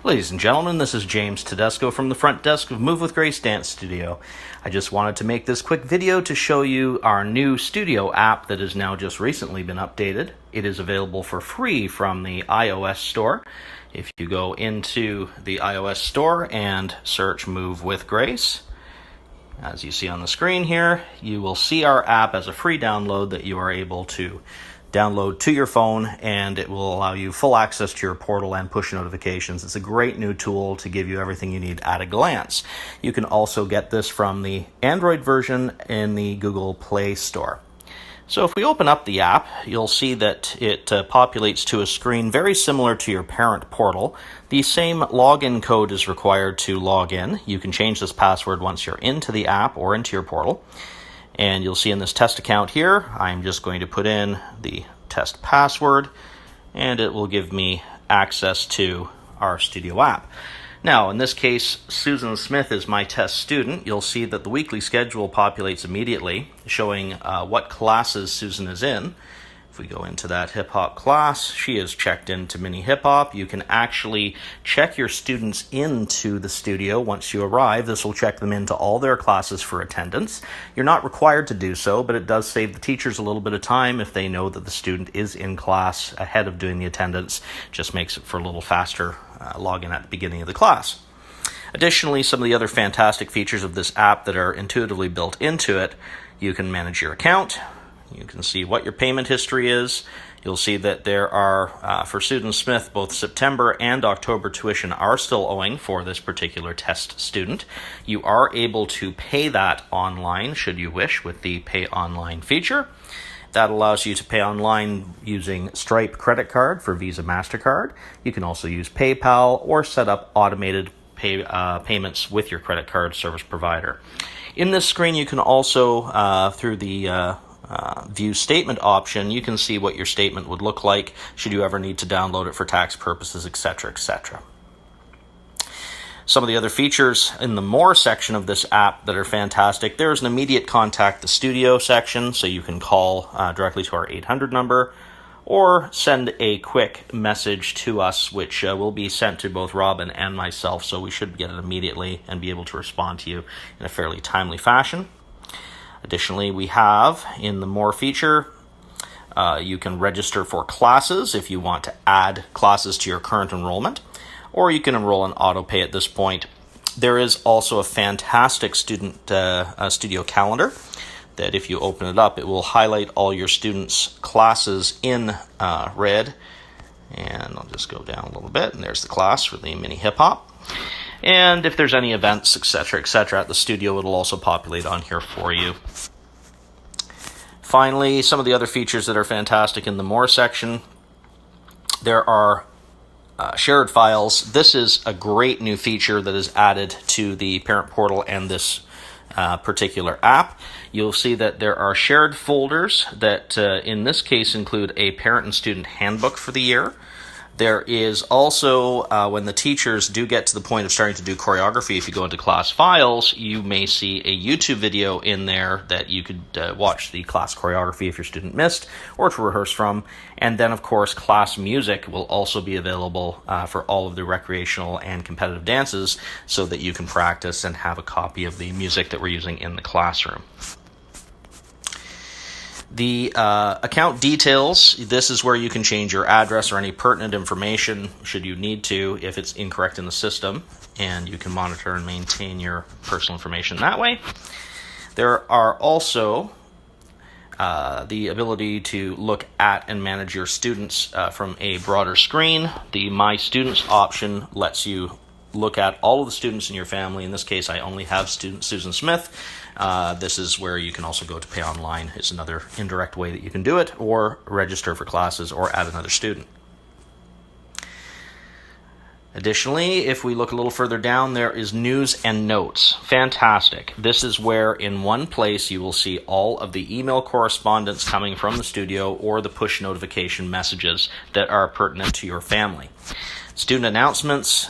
Ladies and gentlemen, this is James Tedesco from the front desk of Move with Grace Dance Studio. I just wanted to make this quick video to show you our new studio app that has now just recently been updated. It is available for free from the iOS store. If you go into the iOS store and search Move with Grace, as you see on the screen here, you will see our app as a free download that you are able to download to your phone, and it will allow you full access to your portal and push notifications. It's a great new tool to give you everything you need at a glance. You can also get this from the Android version in the Google Play Store. So if we open up the app, you'll see that it populates to a screen very similar to your parent portal. The same login code is required to log in. You can change this password once you're into the app or into your portal. And you'll see in this test account here, I'm just going to put in the test password, and it will give me access to our studio app. Now, in this case, Susan Smith is my test student. You'll see that the weekly schedule populates immediately, showing what classes Susan is in. If we go into that hip-hop class, she is checked into mini hip-hop. You can actually check your students into the studio once you arrive. This will check them into all their classes for attendance. You're not required to do so, but it does save the teachers a little bit of time if they know that the student is in class ahead of doing the attendance. Just makes it for a little faster login at the beginning of the class. Additionally, some of the other fantastic features of this app that are intuitively built into it: you can manage your account. You can see what your payment history is. You'll see that there are, for Susan Smith, both September and October tuition are still owing for this particular test student. You are able to pay that online, should you wish, with the Pay Online feature. That allows you to pay online using Stripe credit card for Visa MasterCard. You can also use PayPal or set up automated payments with your credit card service provider. In this screen, you can also, through the view statement option, you can see what your statement would look like should you ever need to download it for tax purposes, etc., etc. Some of the other features in the More section of this app that are fantastic: there's an immediate contact the studio section, so you can call directly to our 800 number or send a quick message to us, which will be sent to both Robin and myself, so we should get it immediately and be able to respond to you in a fairly timely fashion. Additionally, we have in the More feature, you can register for classes if you want to add classes to your current enrollment, or you can enroll in autopay at this point. There is also a fantastic student studio calendar that if you open it up, it will highlight all your students' classes in red. And I'll just go down a little bit, and there's the class for the mini hip-hop. And if there's any events, etc., at the studio, it'll also populate on here for you. Finally, some of the other features that are fantastic in the More section: there are shared files. This is a great new feature that is added to the parent portal and this particular app. You'll see that there are shared folders that in this case include a parent and student handbook for the year. There is also, when the teachers do get to the point of starting to do choreography, if you go into class files, you may see a YouTube video in there that you could watch the class choreography if your student missed, or to rehearse from. And then, of course, class music will also be available for all of the recreational and competitive dances, so that you can practice and have a copy of the music that we're using in the classroom. The account details: this is where you can change your address or any pertinent information should you need to if it's incorrect in the system, and you can monitor and maintain your personal information that way. There are also the ability to look at and manage your students from a broader screen. The My Students option lets you look at all of the students in your family. In this case, I only have student Susan Smith. This is where you can also go to Pay Online. It's another indirect way that you can do it, or register for classes, or add another student. Additionally, if we look a little further down, there is News and Notes. Fantastic. This is where in one place you will see all of the email correspondence coming from the studio or the push notification messages that are pertinent to your family. Student announcements,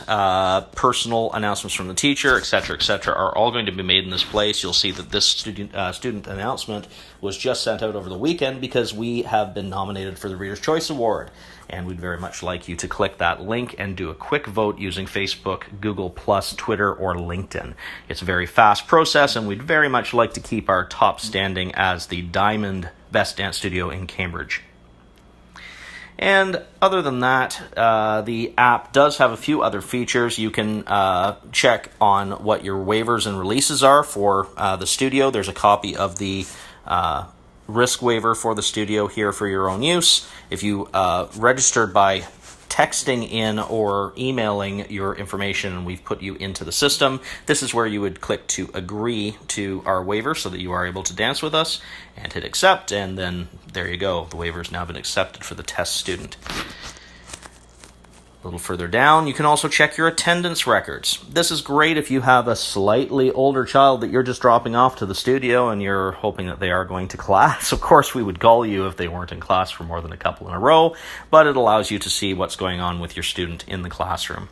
personal announcements from the teacher, etc., are all going to be made in this place. You'll see that this student announcement was just sent out over the weekend because we have been nominated for the Reader's Choice Award. And we'd very much like you to click that link and do a quick vote using Facebook, Google+, Twitter, or LinkedIn. It's a very fast process, and we'd very much like to keep our top standing as the Diamond Best Dance Studio in Cambridge. And other than that, the app does have a few other features. You can check on what your waivers and releases are for the studio. There's a copy of the risk waiver for the studio here for your own use. If you registered by texting in or emailing your information and we've put you into the system, this is where you would click to agree to our waiver so that you are able to dance with us, and hit accept, and then there you go. The waiver has now been accepted for the test student. A little further down, you can also check your attendance records. This is great if you have a slightly older child that you're just dropping off to the studio and you're hoping that they are going to class. Of course, we would call you if they weren't in class for more than a couple in a row, but it allows you to see what's going on with your student in the classroom.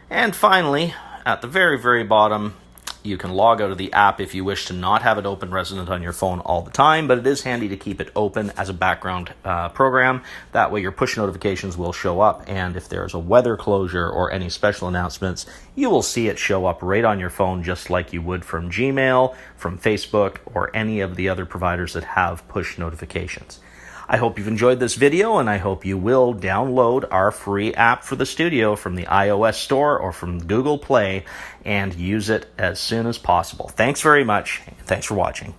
And finally, at the very, very bottom, you can log out of the app if you wish to not have it open resident on your phone all the time, but it is handy to keep it open as a background program. That way your push notifications will show up, and if there's a weather closure or any special announcements, you will see it show up right on your phone just like you would from Gmail, from Facebook, or any of the other providers that have push notifications. I hope you've enjoyed this video, and I hope you will download our free app for the studio from the iOS store or from Google Play and use it as soon as possible. Thanks very much. Thanks for watching.